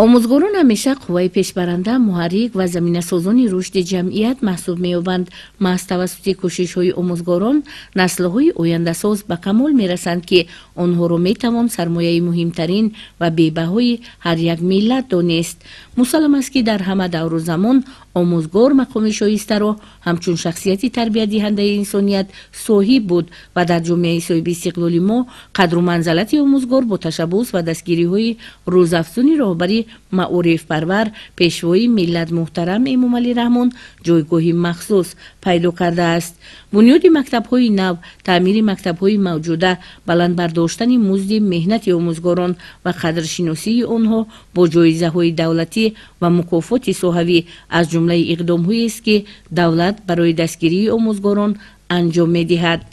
آموزگاران همیشه قوه پیشبرنده، محرک و زمینه‌سازان رشد جمعیت محسوب می‌یابند. محض توسط کوشش‌های آموزگاران نسل‌های آینده‌ساز به کمال می‌رسند که آنها را می‌توان سرمایه مهمترین و بی‌بهای هر یک ملت دانست. مسلم است که در همه دور و زمان آموزگار مقام شایسته را همچون شخصیتی تربیت دهنده انسانیت صاحب بود و در جامعه صاحب استقلال ما قدر و منزلت آموزگار با تشبث و دستگیری‌های روزافزون راهبری معارف پرور پیشوای ملت محترم امام علی رحمان جایگاهی مخصوص پیدا کرده است. بنیاد مکتب‌های نو، تعمیر مکتب‌های موجوده، بلند برداشتن مزد مهنت آموزگاران و قدرشناسی آنها با جایزه‌های دولتی و مکافات صحوی از جمله اقدام‌هایی است که دولت برای دستگیری آموزگاران انجام می‌دهد.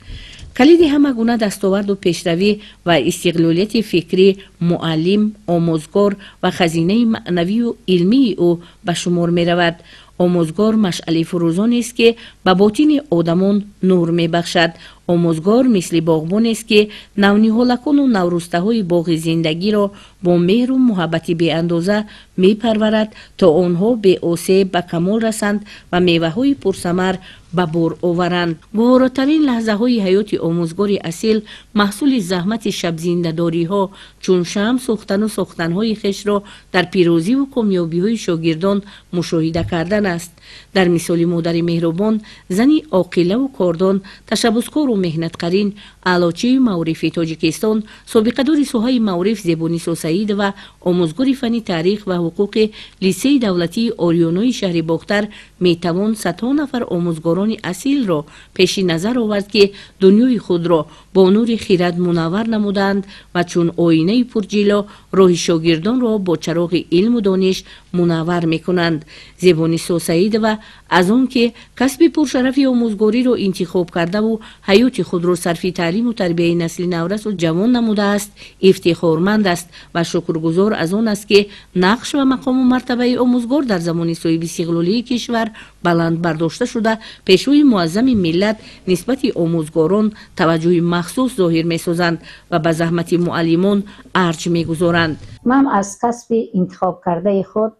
کلید همه گونه دستاورد و پیشروی و استقلالیت فکری معلم، آموزگار و خزینه معنوی و علمی او به شمار می رود. آموزگار مشعل فروزان است که به باطن آدمان نور می بخشد. آموزگار مثل باغبان است که نونیهالکان و نورسته های باغ زندگی را با مهر و محبت بی اندازه می پرورد تا آنها به آسیب به کمال رسند و میوه های پرثمر به بار آورند. گواراترین لحظه های حیات آموزگار اصیل محصول زحمت شب زنده‌داری ها چون شمع سوختن و ساختن های خویش را در پیروزی و کامیابی های شاگردان مشاهده کردن است. در مثال مادر مهربان، زنی عاقله و کاردان، تشبثکار و مهنت‌قرین، اعلاچی معارف تاجیکستان، سابقه دار سوهای معارف زبانی سعید و آموزگار فنی تاریخ و حقوق لیسه دولتی آریانوی شهر باختر میتوان صدها نفر آموزگاران اصیل را پیش نظر آورد که دنیای خود را با نور خیرات منور نمودند و چون آینه پرجلو راه شاگردان را با چراغ علم و دانش منور میکنند. زبانی سعید و از آن که کسب پرشرفی آموزگاری را انتخاب کرده و حیات خود را صرف تعلیم و تربیت نسل نورس و جوان نموده است، افتخارمند است و شکرگزار از آن است که نقش و مقام و مرتبه آموزگار در زمان صاحب استقلالی کشور بلند برداشته شده. پیشوای معظم ملت نسبت آموزگاران توجه مخصوص ظاهر می‌سازند و به زحمت معلمان ارج می‌گذارند. من از کسب انتخاب کرده خود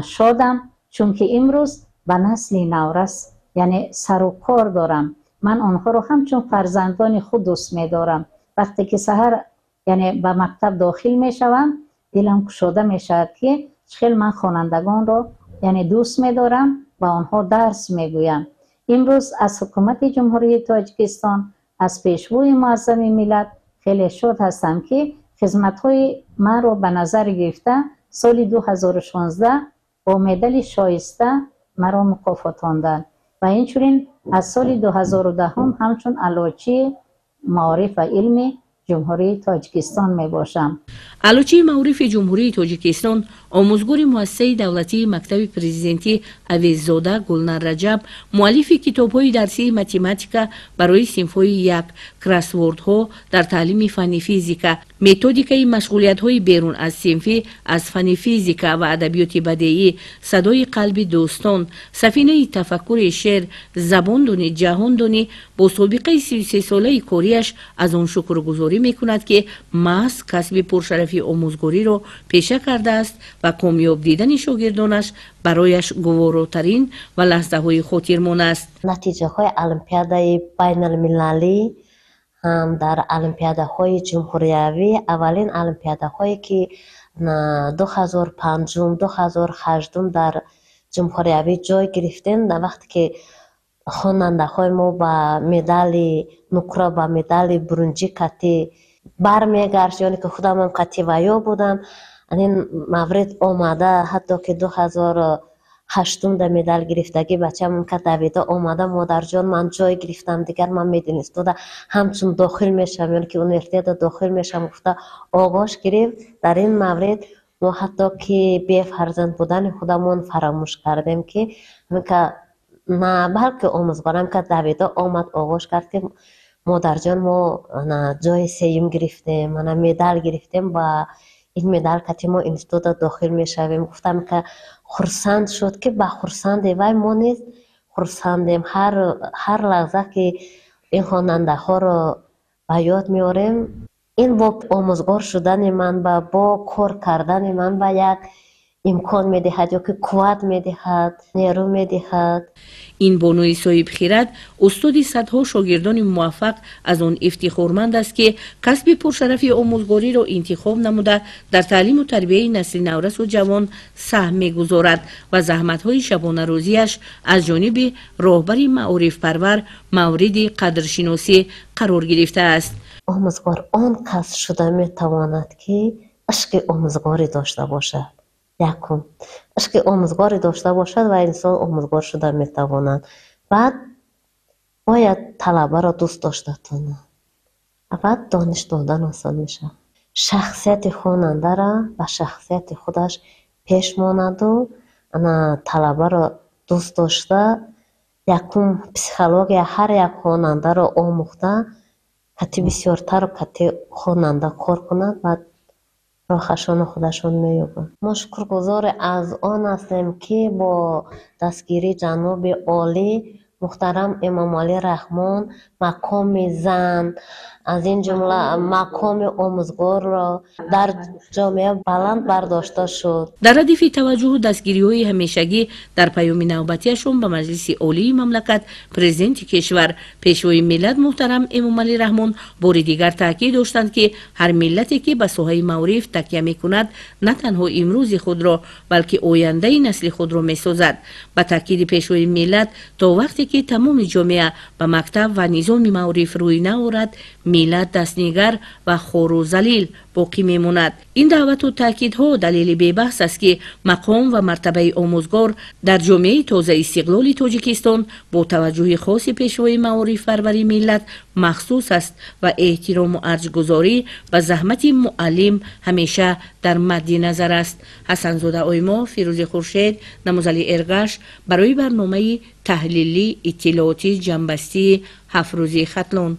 شادم، چون که امروز به نسل نورس یعنی سر و کار دارم. من آنها رو همچون فرزندان خود دوست می‌دارم. وقتی که سحر یعنی به مکتب داخل می‌شوم، دلم گشوده می‌شود که چقدر من خوانندگان رو یعنی دوست می‌دارم و آنها درس می‌گویم. امروز از حکومت جمهوری تاجیکستان، از پیشوای معظم ملت خیلی شاد هستم که خدمت‌های من رو به نظر گرفته سال 2016 با مدال شایسته مرا مکافاتاندند و اینچنین از سال 2010 همچون اعلاچی معارف و علم جمهوری تاجیکستان می باشم. اعلاچی معارف جمهوری تاجیکستان، آموزگار مؤسسه دولتی مکتب پرزیدنتی اویزاده گلنر رجب، مؤلف کتاب‌های درسی متماتیکا برای صنف‌های یک، کراسوردها در تعلیم فن فیزیکا، متدیکای مشغولیت‌های بیرون از صنفی از فن فیزیکا و ادبیات بدیعی، صدای قلب دوستان، سفینه تفکر شعر، زبان دانی جهان دانی، با سابقه 33 ساله کاریش از آن شکرگزاری می‌کند که محض کسب پرشرفی آموزگاری را پیشه کرده است و کامیاب دیدن شاگردانش برایش گواراترین و لحظه‌های خاطرمان است. نتیجه‌های المپیادهای بین المللی هم در المپیادهای جمهوریوی، اولین المپیادهایی که 2005 2008 در جمهوریوی جای گرفتند، در وقتی که خواننده‌های ما با مدال نقره و مدال برنجی کتی برمیگشت، یعنی که خودم هم کتی ویا بودم. این مورد آمده حتی که 2008 در مدال گرفتگی بچه‌م که دویده آمده مادر جان من جای گرفتم، دیگر من میدونست همچون داخل میشم، یعنی که اونورسیته داخل میشم گفته آغاز گرفت. در این مورد ما حتی که بی فرزند بودن خودمون فراموش کردیم که نه بلکه آموزگارم که دویده آمد آغاز کرد که مادر جان ما جای سیم گرفتیم، من مدال گرفتیم و این مدال که ما انستیتوت داخل میشویم. گفتم که خرسند شد که با خرسند وای ما نیست خرسندیم. هر لحظه که این خواننده ها رو به یاد میاریم، این با آموزگار شدن من با کار کردن من با یک امکان میدهد یا که قوت میدهد، نیرو میدهد. این بانوی صاحب خیرات استاد صدها شاگردان موفق از آن افتخارمند است که کسب پرشرفی آموزگاری را انتخاب نموده در تعلیم و تربیت نسل نورس و جوان سهم میگذارد و زحمت‌های شبانه روزیش از جانب راهبر معارف پرور مورد قدرشناسی قرار گرفته است. آموزگار آن کس شده میتواند که عشق آموزگاری داشته باشد. یکم عشق آموزگاری داشته باشد و انسان آموزگار شده میتواند. بعد باید طلبه را دوست داشته تونه. بعد دانش دادن آسان میشه. شخصیت خواننده را و شخصیت خودش پیش ماند و طلبه را دوست داشته. یکم پسیخولوژی هر یک خواننده را آموخته کتی بسیارتر و کتی خواننده کار کند و راهشان خودشون مییابند. ما شکرگزار از آن هستیم که با دستگیری جناب عالی محترم امام علی رحمان مقام زن از این جمله مقام آموزگار را در جامعه بلند برداشته شد. در ردیف توجه و دستگیری‌های همیشگی در پیام نوبتیشون به مجلس عالی مملکت پرزیدنت کشور پیشوای ملت محترم امام علی رحمان بار دیگر تاکید داشتند که هر ملتی که به ساحه معارف تکیه می‌کند نه تنها امروز خود را بلکه آینده نسل خود را می‌سازد. با تاکید پیشوای ملت تا وقتی که تمام جامعه به مکتب و نظام معارف روی نآورد ملت دستنگر و خور و ذلیل باقی میماند. این دعوت و تاکیدها دلیل بی‌بحث است که مقام و مرتبه آموزگار در جامعه تازه استقلال تاجیکستان با توجه خاص پیشوای معارف پروری ملت مخصوص است و احترام و ارجگذاری و زحمت معلم همیشه در مد نظر است. حسن زاده آیما، فیروز خورشید، نمازلی ارگش برای برنامه تحلیلی اطلاعاتی جنبستی 7 روزی ختلون.